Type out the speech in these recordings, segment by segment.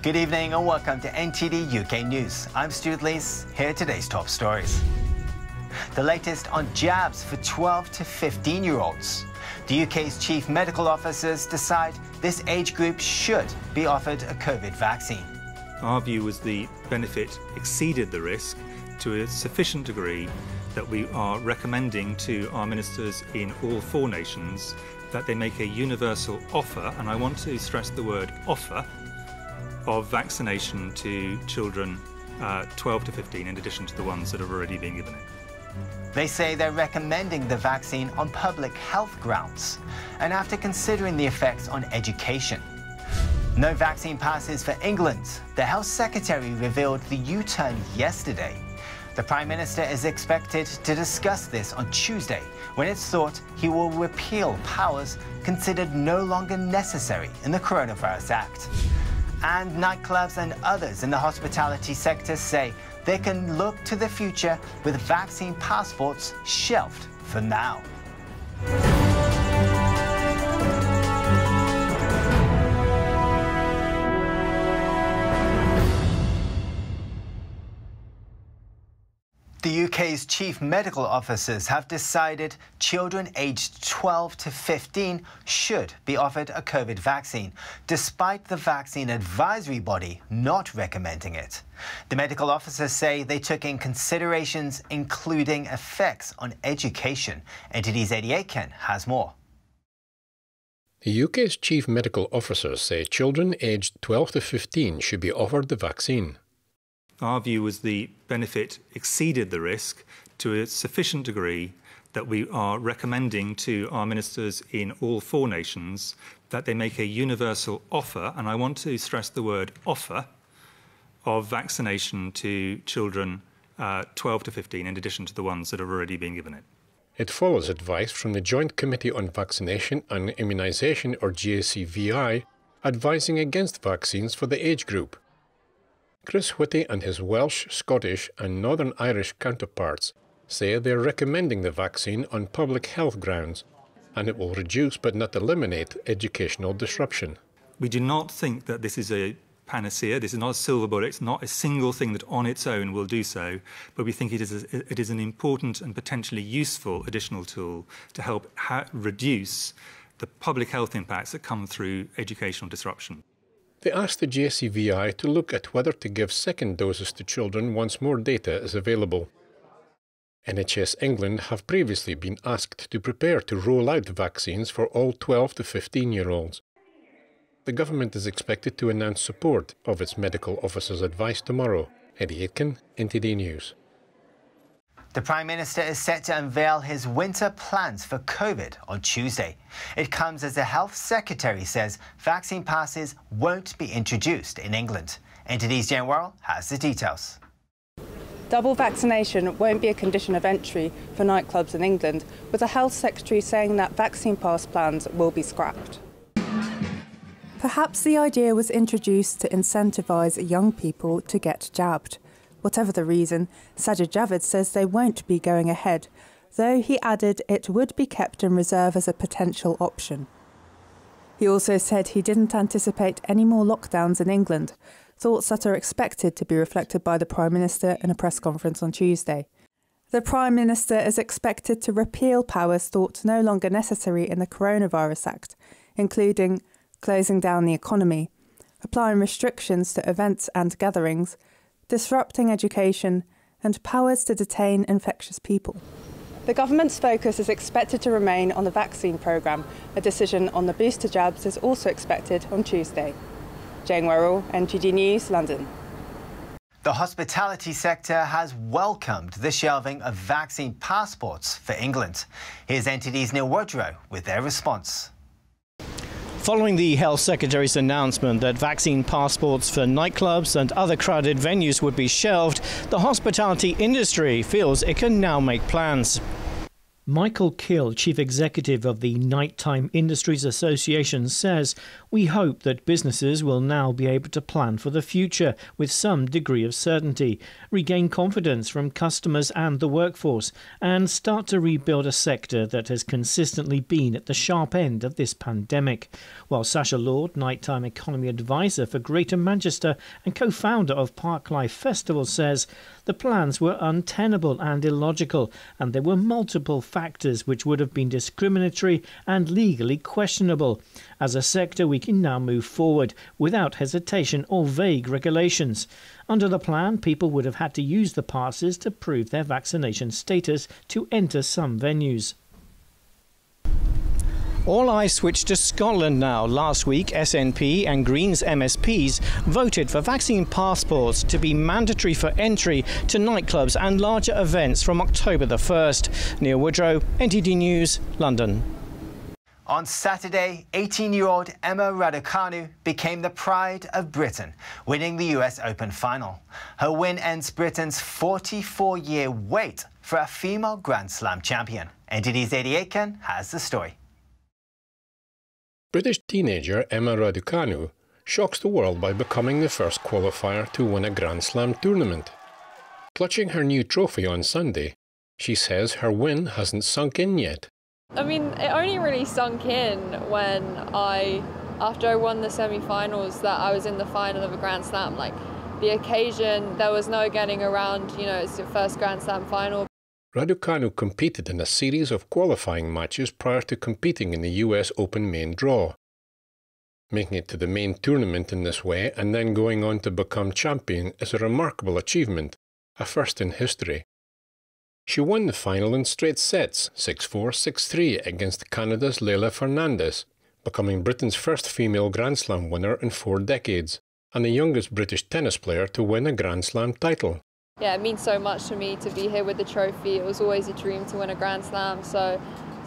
Good evening and welcome to NTD UK News. I'm Stuart Lees. Here are today's top stories. The latest on jabs for 12 to 15-year-olds. The UK's chief medical officers decide this age group should be offered a COVID vaccine. Our view was the benefit exceeded the risk to a sufficient degree that we are recommending to our ministers in all 4 nations that they make a universal offer, and I want to stress the word offer, of vaccination to children 12 to 15 in addition to the ones that are already being given it. They say they're recommending the vaccine on public health grounds and after considering the effects on education. No vaccine passes for England. The Health Secretary revealed the U-turn yesterday. The Prime Minister is expected to discuss this on Tuesday, when it's thought he will repeal powers considered no longer necessary in the Coronavirus Act. And nightclubs and others in the hospitality sector say they can look to the future with vaccine passports shelved for now. The UK's chief medical officers have decided children aged 12 to 15 should be offered a COVID vaccine, despite the vaccine advisory body not recommending it. The medical officers say they took in considerations including effects on education. NTD's Eddie Aitken has more. The UK's chief medical officers say children aged 12 to 15 should be offered the vaccine. Our view was the benefit exceeded the risk to a sufficient degree that we are recommending to our ministers in all 4 nations that they make a universal offer, and I want to stress the word offer, of vaccination to children 12 to 15 in addition to the ones that are already being given it. It follows advice from the Joint Committee on Vaccination and Immunisation, or JCVI, advising against vaccines for the age group. Chris Whitty and his Welsh, Scottish and Northern Irish counterparts say they're recommending the vaccine on public health grounds, and it will reduce but not eliminate educational disruption. We do not think that this is a panacea, this is not a silver bullet, it's not a single thing that on its own will do so, but we think it is an important and potentially useful additional tool to help reduce the public health impacts that come through educational disruption. They asked the JCVI to look at whether to give second doses to children once more data is available. NHS England have previously been asked to prepare to roll out vaccines for all 12 to 15-year-olds. The government is expected to announce support of its medical officers' advice tomorrow. Eddie Aitken, NTD News. The Prime Minister is set to unveil his winter plans for COVID on Tuesday. It comes as the Health Secretary says vaccine passes won't be introduced in England. NTD's Jen Worrell has the details. Double vaccination won't be a condition of entry for nightclubs in England, with the Health Secretary saying that vaccine pass plans will be scrapped. Perhaps the idea was introduced to incentivise young people to get jabbed. Whatever the reason, Sajid Javid says they won't be going ahead, though he added it would be kept in reserve as a potential option. He also said he didn't anticipate any more lockdowns in England, thoughts that are expected to be reflected by the Prime Minister in a press conference on Tuesday. The Prime Minister is expected to repeal powers thought no longer necessary in the Coronavirus Act, including closing down the economy, applying restrictions to events and gatherings, disrupting education, and powers to detain infectious people. The government's focus is expected to remain on the vaccine programme. A decision on the booster jabs is also expected on Tuesday. Jane Worrell, NTD News, London. The hospitality sector has welcomed the shelving of vaccine passports for England. Here's NTD's Neil Woodrow with their response. Following the Health Secretary's announcement that vaccine passports for nightclubs and other crowded venues would be shelved, the hospitality industry feels it can now make plans. Michael Kill, Chief Executive of the Nighttime Industries Association, says, "We hope that businesses will now be able to plan for the future with some degree of certainty, regain confidence from customers and the workforce, and start to rebuild a sector that has consistently been at the sharp end of this pandemic." While Sasha Lord, Nighttime Economy Advisor for Greater Manchester and co-founder of Parklife Festival, says the plans were untenable and illogical, and there were multiple factors which would have been discriminatory and legally questionable. As a sector, we can now move forward without hesitation or vague regulations. Under the plan, people would have had to use the passes to prove their vaccination status to enter some venues. All eyes switched to Scotland now. Last week, SNP and Greens MSPs voted for vaccine passports to be mandatory for entry to nightclubs and larger events from October the 1st. Neil Woodrow, NTD News, London. On Saturday, 18-year-old Emma Raducanu became the pride of Britain, winning the US Open final. Her win ends Britain's 44-year wait for a female Grand Slam champion. NTD's Eddie Aitken has the story. British teenager Emma Raducanu shocks the world by becoming the first qualifier to win a Grand Slam tournament. Clutching her new trophy on Sunday, she says her win hasn't sunk in yet. I mean, it only really sunk in when after I won the semi-finals, that I was in the final of a Grand Slam. Like, the occasion, there was no getting around, you know, it's your first Grand Slam final. Raducanu competed in a series of qualifying matches prior to competing in the US Open main draw. Making it to the main tournament in this way and then going on to become champion is a remarkable achievement, a first in history. She won the final in straight sets, 6-4, 6-3 against Canada's Leila Fernandez, becoming Britain's first female Grand Slam winner in 4 decades, and the youngest British tennis player to win a Grand Slam title. Yeah, it means so much to me to be here with the trophy. It was always a dream to win a Grand Slam, so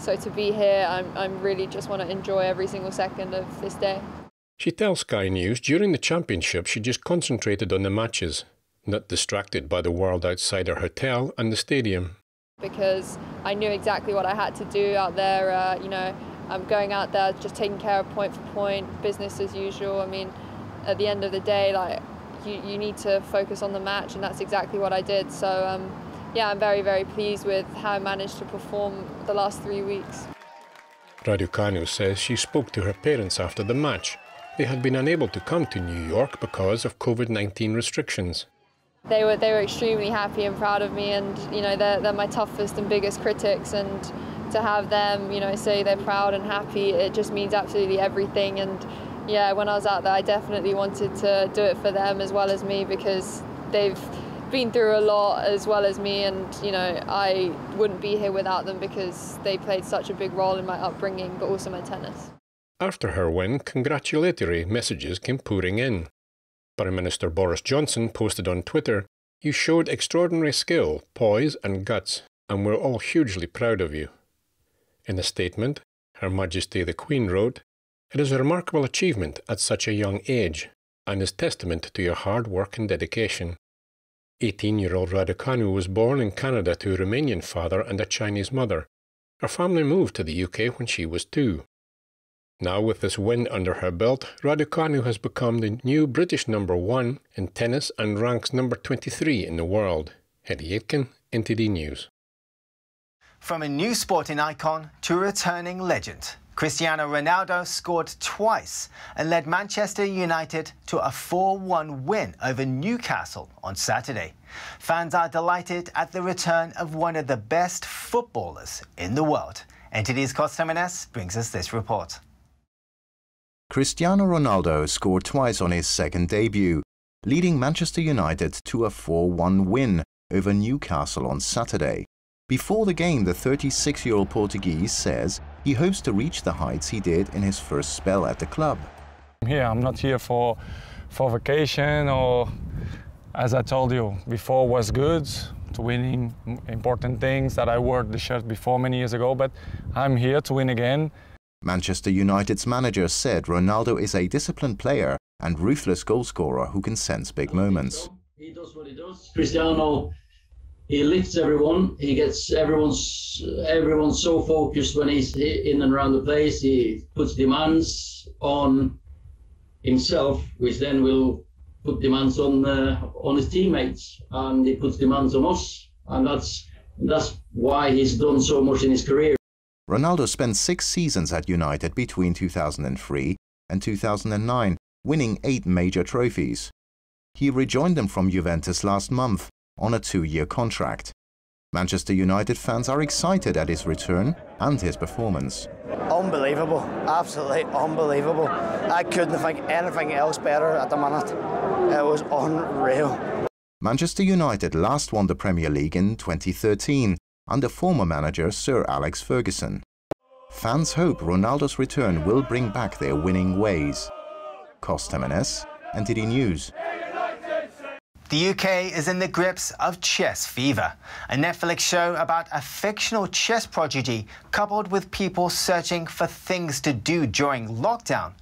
to be here, I'm really just want to enjoy every single second of this day. She tells Sky News during the championship she just concentrated on the matches, not distracted by the world outside her hotel and the stadium. Because I knew exactly what I had to do out there, you know, I'm going out there just taking care of point for point, business as usual. I mean, at the end of the day, like, you need to focus on the match, and that's exactly what I did. So, yeah, I'm very, very pleased with how I managed to perform the last 3 weeks. Raducanu says she spoke to her parents after the match. They had been unable to come to New York because of COVID-19 restrictions. They were extremely happy and proud of me, and you know they're my toughest and biggest critics, and to have them, you know, say they're proud and happy, it just means absolutely everything. And yeah, when I was out there, I definitely wanted to do it for them as well as me, because they've been through a lot as well as me, and you know, I wouldn't be here without them because they played such a big role in my upbringing, but also my tennis. After her win, congratulatory messages came pouring in. Prime Minister Boris Johnson posted on Twitter, "You showed extraordinary skill, poise and guts, and we're all hugely proud of you." In a statement, Her Majesty the Queen wrote, "It is a remarkable achievement at such a young age, and is testament to your hard work and dedication." 18-year-old Raducanu was born in Canada to a Romanian father and a Chinese mother. Her family moved to the UK when she was 2. Now, with this win under her belt, Raducanu has become the new British #1 in tennis and ranks number 23 in the world. Eddie Aitken, NTD News. From a new sporting icon to a returning legend, Cristiano Ronaldo scored twice and led Manchester United to a 4-1 win over Newcastle on Saturday. Fans are delighted at the return of one of the best footballers in the world. NTD's Costa Menes brings us this report. Cristiano Ronaldo scored twice on his second debut, leading Manchester United to a 4-1 win over Newcastle on Saturday. Before the game, the 36-year-old Portuguese says he hopes to reach the heights he did in his first spell at the club. I'm not here for vacation, or, as I told you before, was good to winning important things that I wore the shirt before many years ago, but I'm here to win again. Manchester United's manager said Ronaldo is a disciplined player and ruthless goalscorer who can sense big moments. He does what he does. Cristiano, He lifts everyone. He gets everyone so focused when he's in and around the place. He puts demands on himself, which then will put demands on his teammates, and he puts demands on us, and that's why he's done so much in his career. Ronaldo spent 6 seasons at United between 2003 and 2009, winning 8 major trophies. He rejoined them from Juventus last month on a 2-year contract. Manchester United fans are excited at his return and his performance. Unbelievable, absolutely unbelievable. I couldn't think anything else better at the minute. It was unreal. Manchester United last won the Premier League in 2013 under former manager Sir Alex Ferguson. Fans hope Ronaldo's return will bring back their winning ways. Costa Menes, NTD News. The UK is in the grips of chess fever, a Netflix show about a fictional chess prodigy coupled with people searching for things to do during lockdown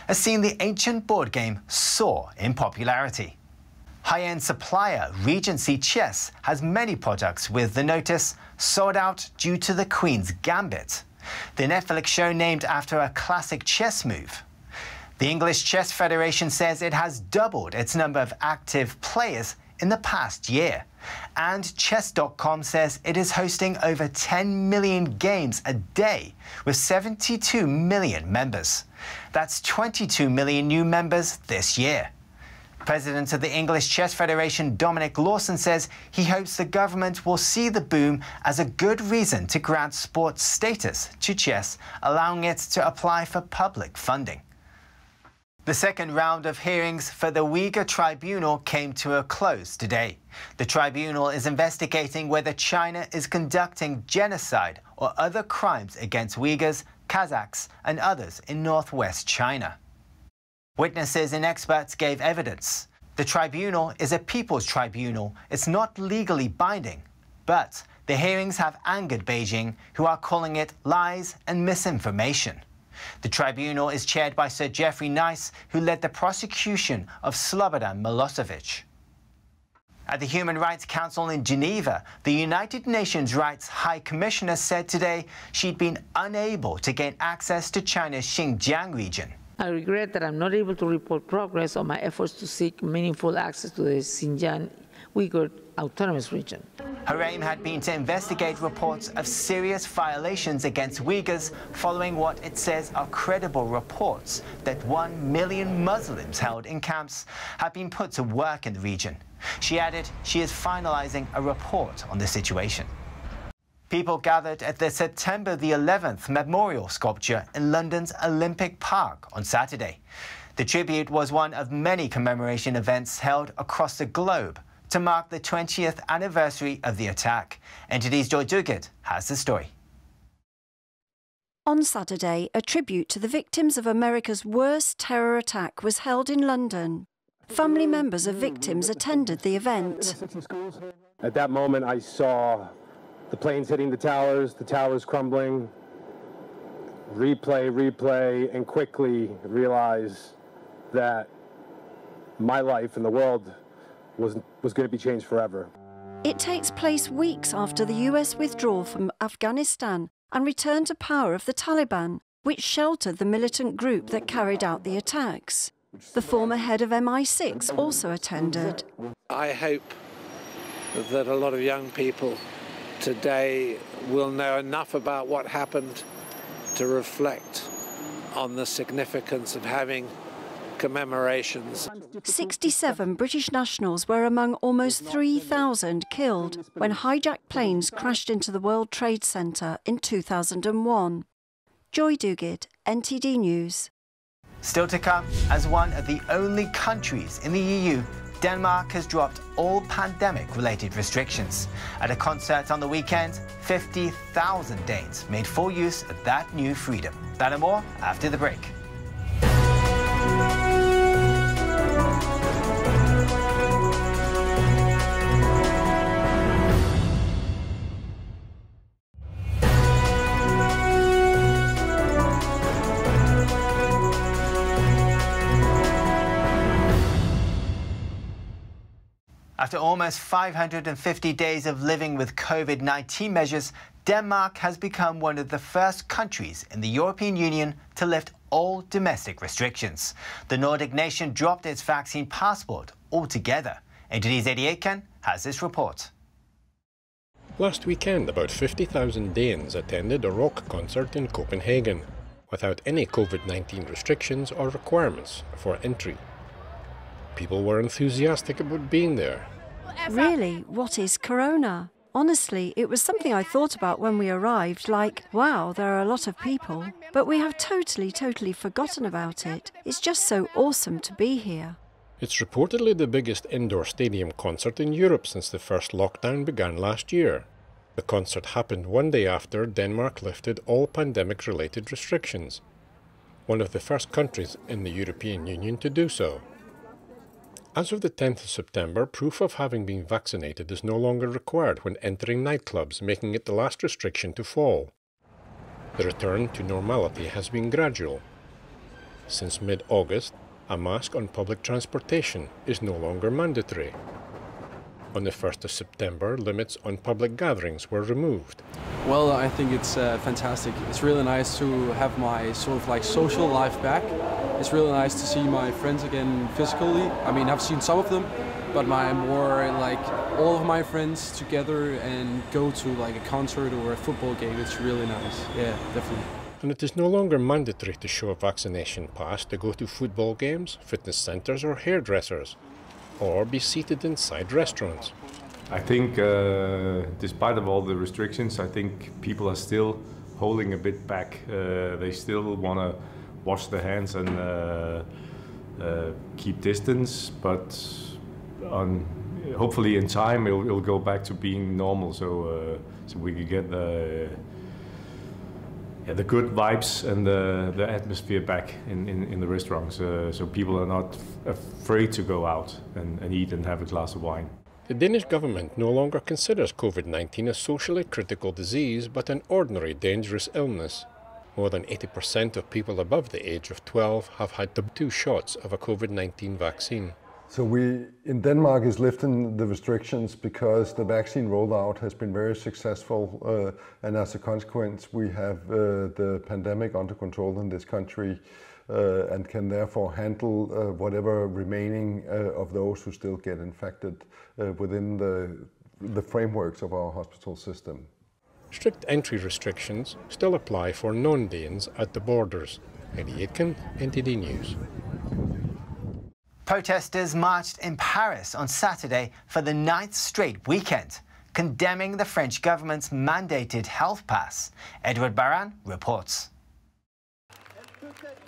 has seen the ancient board game soar in popularity. High-end supplier Regency Chess has many products with the notice sold out due to the Queen's Gambit, the Netflix show named after a classic chess move. The English Chess Federation says it has doubled its number of active players in the past year. And Chess.com says it is hosting over 10 million games a day with 72 million members. That's 22 million new members this year. President of the English Chess Federation, Dominic Lawson, says he hopes the government will see the boom as a good reason to grant sports status to chess, allowing it to apply for public funding. The second round of hearings for the Uyghur Tribunal came to a close today. The tribunal is investigating whether China is conducting genocide or other crimes against Uyghurs, Kazakhs and others in northwest China. Witnesses and experts gave evidence. The tribunal is a people's tribunal. It's not legally binding. But the hearings have angered Beijing, who are calling it lies and misinformation. The tribunal is chaired by Sir Geoffrey Nice, who led the prosecution of Slobodan Milosevic. At the Human Rights Council in Geneva, the United Nations Rights High Commissioner said today she'd been unable to gain access to China's Xinjiang region. I regret that I'm not able to report progress on my efforts to seek meaningful access to the Xinjiang Uyghur Autonomous Region. Her aim had been to investigate reports of serious violations against Uyghurs following what it says are credible reports that 1 million Muslims held in camps have been put to work in the region. She added she is finalizing a report on the situation. People gathered at the September the 11th memorial sculpture in London's Olympic Park on Saturday. The tribute was one of many commemoration events held across the globe to mark the 20th anniversary of the attack. NTD's Joy Duguid has the story. On Saturday, a tribute to the victims of America's worst terror attack was held in London. Family members of victims attended the event. At that moment, I saw the planes hitting the towers crumbling, replay, and quickly realize that my life and the world was going to be changed forever. It takes place weeks after the US withdrawal from Afghanistan and return to power of the Taliban, which sheltered the militant group that carried out the attacks. The former head of MI6 also attended. I hope that a lot of young people today will know enough about what happened to reflect on the significance of having commemorations. 67 British nationals were among almost 3,000 killed when hijacked planes crashed into the World Trade Center in 2001. Joy Duguid, NTD News. Still to come, as one of the only countries in the EU, Denmark has dropped all pandemic-related restrictions. At a concert on the weekend, 50,000 Danes made full use of that new freedom. That and more after the break. After almost 550 days of living with COVID-19 measures, Denmark has become one of the first countries in the European Union to lift all domestic restrictions. The Nordic nation dropped its vaccine passport altogether. NTD's Eddie Aiken has this report. Last weekend, about 50,000 Danes attended a rock concert in Copenhagen, without any COVID-19 restrictions or requirements for entry. People were enthusiastic about being there. Really, what is Corona? Honestly, it was something I thought about when we arrived, like, wow, there are a lot of people. But we have totally forgotten about it. It's just so awesome to be here. It's reportedly the biggest indoor stadium concert in Europe since the first lockdown began last year. The concert happened one day after Denmark lifted all pandemic-related restrictions, one of the first countries in the European Union to do so. As of the 10th of September, proof of having been vaccinated is no longer required when entering nightclubs, making it the last restriction to fall. The return to normality has been gradual. Since mid-August, a mask on public transportation is no longer mandatory. On the 1st of September, limits on public gatherings were removed. Well, I think it's fantastic. It's really nice to have my sort of like social life back. It's really nice to see my friends again physically. I mean, I've seen some of them, but more like all of my friends together and go to like a concert or a football game. It's really nice. Yeah, definitely. And it is no longer mandatory to show a vaccination pass to go to football games, fitness centres or hairdressers, or be seated inside restaurants. I think, despite of all the restrictions, I think people are still holding a bit back. They still want to wash their hands and keep distance, but hopefully in time it'll go back to being normal, so we can get the good vibes and the atmosphere back in the restaurants, so people are not afraid to go out and eat and have a glass of wine. The Danish government no longer considers COVID-19 a socially critical disease, but an ordinary dangerous illness. More than 80% of people above the age of 12 have had the 2 shots of a COVID-19 vaccine. So we in Denmark is lifting the restrictions because the vaccine rollout has been very successful, and as a consequence we have the pandemic under control in this country and can therefore handle whatever remaining of those who still get infected within the frameworks of our hospital system. Strict entry restrictions still apply for non-Danes at the borders. Eddie Aitken, NTD News. Protesters marched in Paris on Saturday for the 9th straight weekend, condemning the French government's mandated health pass. Edward Baran reports.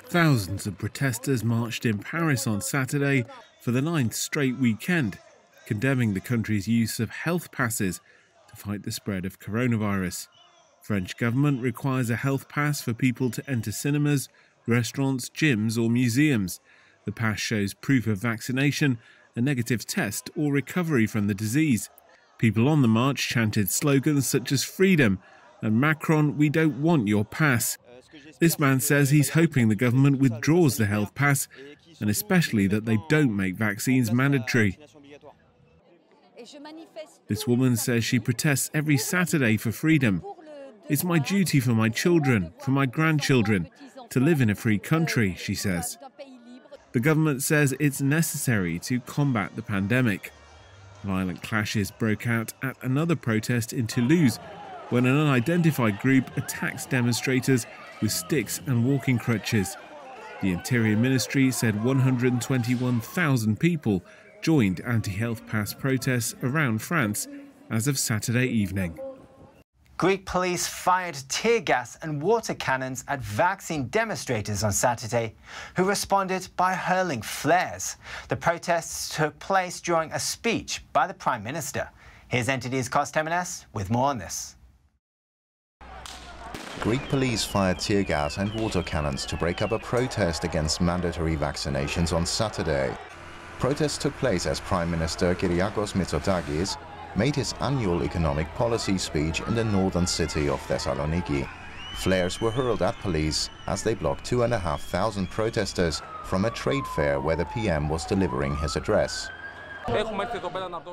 Thousands of protesters marched in Paris on Saturday for the 9th straight weekend, condemning the country's use of health passes to fight the spread of coronavirus. French government requires a health pass for people to enter cinemas, restaurants, gyms or museums. The pass shows proof of vaccination, a negative test or recovery from the disease. People on the march chanted slogans such as freedom and Macron, we don't want your pass. This man says he's hoping the government withdraws the health pass and especially that they don't make vaccines mandatory. This woman says she protests every Saturday for freedom. It's my duty for my children, for my grandchildren, to live in a free country, she says. The government says it's necessary to combat the pandemic. Violent clashes broke out at another protest in Toulouse when an unidentified group attacks demonstrators with sticks and walking crutches. The Interior Ministry said 121,000 people joined anti-health pass protests around France as of Saturday evening. Greek police fired tear gas and water cannons at vaccine demonstrators on Saturday, who responded by hurling flares. The protests took place during a speech by the Prime Minister. Here's NTD's Kostemenes with more on this. Greek police fired tear gas and water cannons to break up a protest against mandatory vaccinations on Saturday. Protests took place as Prime Minister Kyriakos Mitsotakis made his annual economic policy speech in the northern city of Thessaloniki. Flares were hurled at police as they blocked 2,500 protesters from a trade fair where the PM was delivering his address.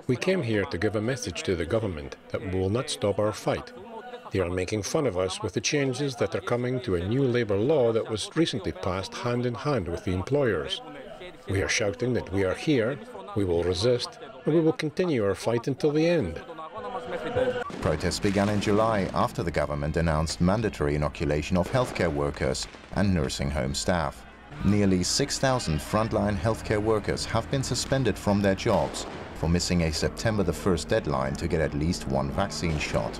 We came here to give a message to the government that we will not stop our fight. They are making fun of us with the changes that are coming to a new labour law that was recently passed hand in hand with the employers. We are shouting that we are here, we will resist, and we will continue our fight until the end. Protests began in July after the government announced mandatory inoculation of healthcare workers and nursing home staff. Nearly 6,000 frontline healthcare workers have been suspended from their jobs for missing a September the 1st deadline to get at least one vaccine shot.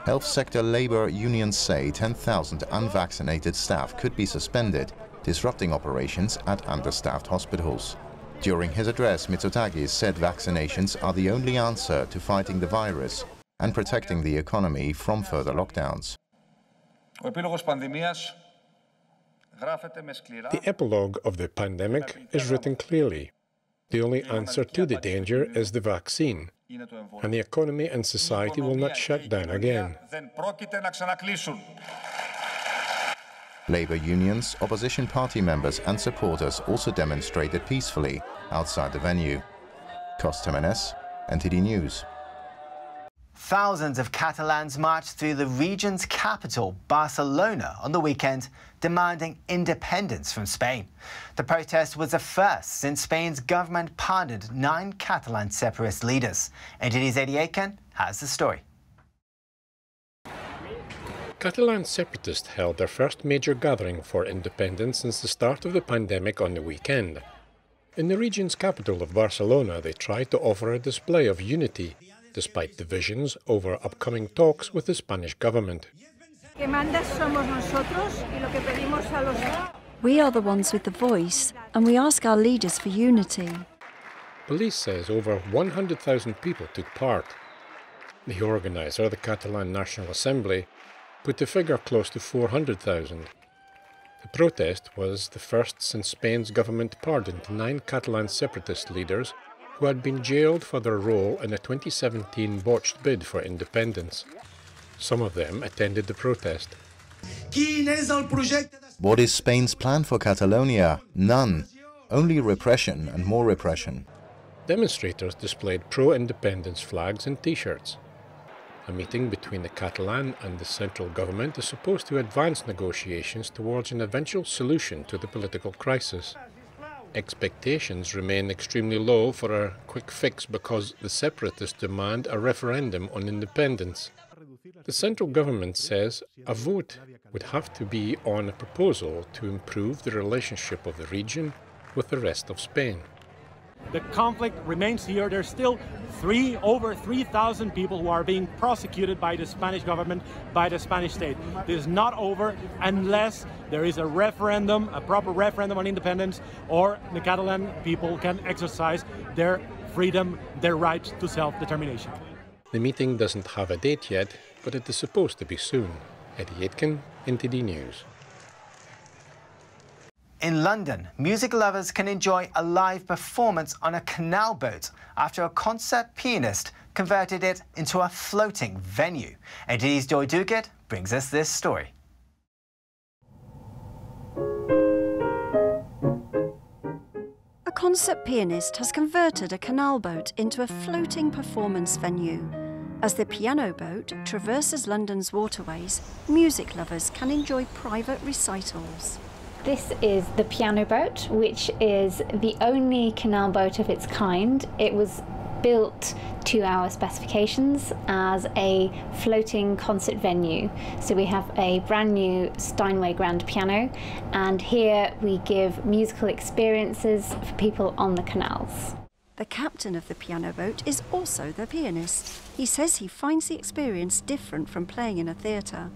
Health sector labour unions say 10,000 unvaccinated staff could be suspended, disrupting operations at understaffed hospitals. During his address, Mitsotakis said vaccinations are the only answer to fighting the virus and protecting the economy from further lockdowns. The epilogue of the pandemic is written clearly. The only answer to the danger is the vaccine, and the economy and society will not shut down again. Labour unions, opposition party members and supporters also demonstrated peacefully outside the venue. Costimenes, NTD News. Thousands of Catalans marched through the region's capital, Barcelona, on the weekend, demanding independence from Spain. The protest was the first since Spain's government pardoned 9 Catalan separatist leaders. NTD's Eddie Aiken has the story. Catalan separatists held their first major gathering for independence since the start of the pandemic on the weekend. In the region's capital of Barcelona, they tried to offer a display of unity, despite divisions over upcoming talks with the Spanish government. We are the ones with the voice, and we ask our leaders for unity. Police says over 100,000 people took part. The organiser, the Catalan National Assembly, put the figure close to 400,000. The protest was the first since Spain's government pardoned 9 Catalan separatist leaders who had been jailed for their role in a 2017 botched bid for independence. Some of them attended the protest. What is Spain's plan for Catalonia? None. Only repression and more repression. Demonstrators displayed pro-independence flags and T-shirts. A meeting between the Catalan and the central government is supposed to advance negotiations towards an eventual solution to the political crisis. Expectations remain extremely low for a quick fix because the separatists demand a referendum on independence. The central government says a vote would have to be on a proposal to improve the relationship of the region with the rest of Spain. The conflict remains here. There's still over 3,000 people who are being prosecuted by the Spanish government, by the Spanish state. This is not over unless there is a referendum, a proper referendum on independence, or the Catalan people can exercise their freedom, their right to self-determination. The meeting doesn't have a date yet, but it is supposed to be soon. Eddie Aitken, NTD News. In London, music lovers can enjoy a live performance on a canal boat after a concert pianist converted it into a floating venue. NTD's Joy Duguid brings us this story. A concert pianist has converted a canal boat into a floating performance venue. As the piano boat traverses London's waterways, music lovers can enjoy private recitals. This is the piano boat, which is the only canal boat of its kind. It was built to our specifications as a floating concert venue. So we have a brand new Steinway grand piano, and here we give musical experiences for people on the canals. The captain of the piano boat is also the pianist. He says he finds the experience different from playing in a theatre.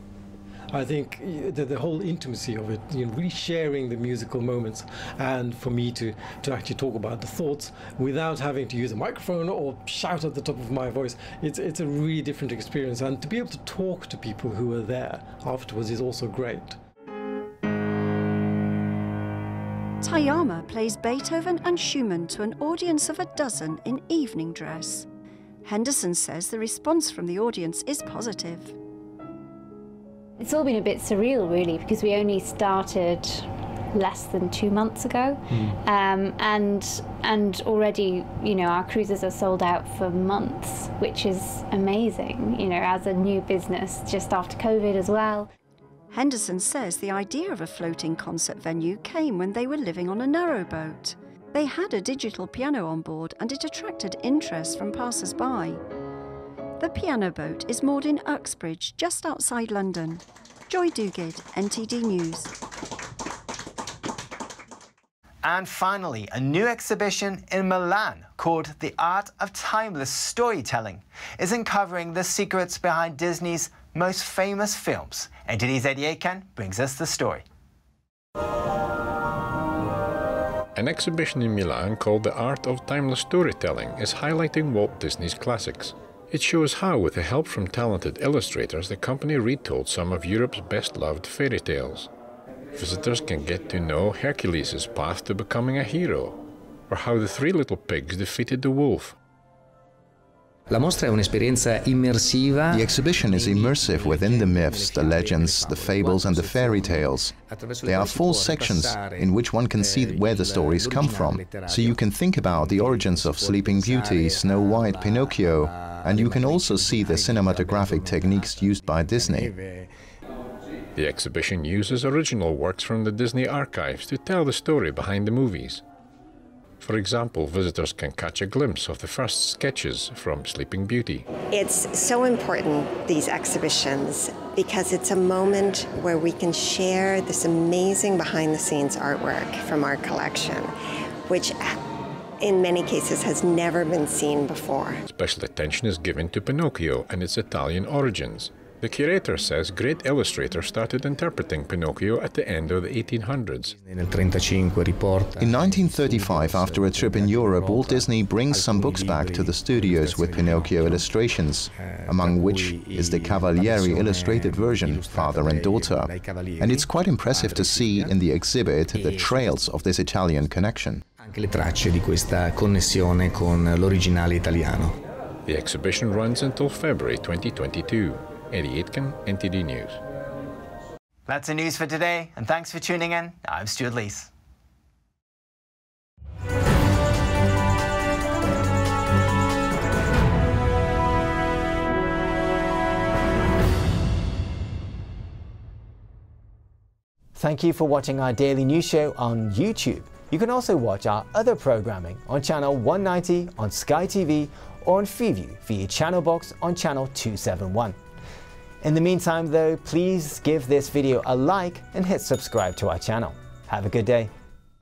I think the whole intimacy of it, really sharing the musical moments, and for me to actually talk about the thoughts without having to use a microphone or shout at the top of my voice, it's a really different experience, and to be able to talk to people who are there afterwards is also great. Tayama plays Beethoven and Schumann to an audience of a dozen in evening dress. Henderson says the response from the audience is positive. It's all been a bit surreal, really, because we only started less than 2 months ago, and already, you know, our cruises are sold out for months, which is amazing, you know, as a new business just after COVID as well. Henderson says the idea of a floating concert venue came when they were living on a narrowboat. They had a digital piano on board and it attracted interest from passers-by. The piano boat is moored in Uxbridge, just outside London. Joy Duguid, NTD News. And finally, a new exhibition in Milan called The Art of Timeless Storytelling is uncovering the secrets behind Disney's most famous films. NTD's Eddie Aiken brings us the story. An exhibition in Milan called The Art of Timeless Storytelling is highlighting Walt Disney's classics. It shows how, with the help from talented illustrators, the company retold some of Europe's best-loved fairy tales. Visitors can get to know Hercules' path to becoming a hero, or how the 3 little pigs defeated the wolf. The exhibition is immersive within the myths, the legends, the fables and the fairy tales. There are 4 sections in which one can see where the stories come from. So you can think about the origins of Sleeping Beauty, Snow White, Pinocchio, and you can also see the cinematographic techniques used by Disney. The exhibition uses original works from the Disney archives to tell the story behind the movies. For example, visitors can catch a glimpse of the first sketches from Sleeping Beauty. It's so important, these exhibitions, because it's a moment where we can share this amazing behind-the-scenes artwork from our collection, which in many cases has never been seen before. Special attention is given to Pinocchio and its Italian origins. The curator says great illustrators started interpreting Pinocchio at the end of the 1800s. In 1935, after a trip in Europe, Walt Disney brings some books back to the studios with Pinocchio illustrations, among which is the Cavalieri illustrated version, father and daughter. And it's quite impressive to see in the exhibit the trails of this Italian connection. The exhibition runs until February 2022. Eddie Aitken, NTD News. That's the news for today, and thanks for tuning in. I'm Stuart Lees. Thank you for watching our daily news show on YouTube. You can also watch our other programming on channel 190 on Sky TV or on Freeview via channel box on channel 271. In the meantime though, please give this video a like and hit subscribe to our channel. Have a good day.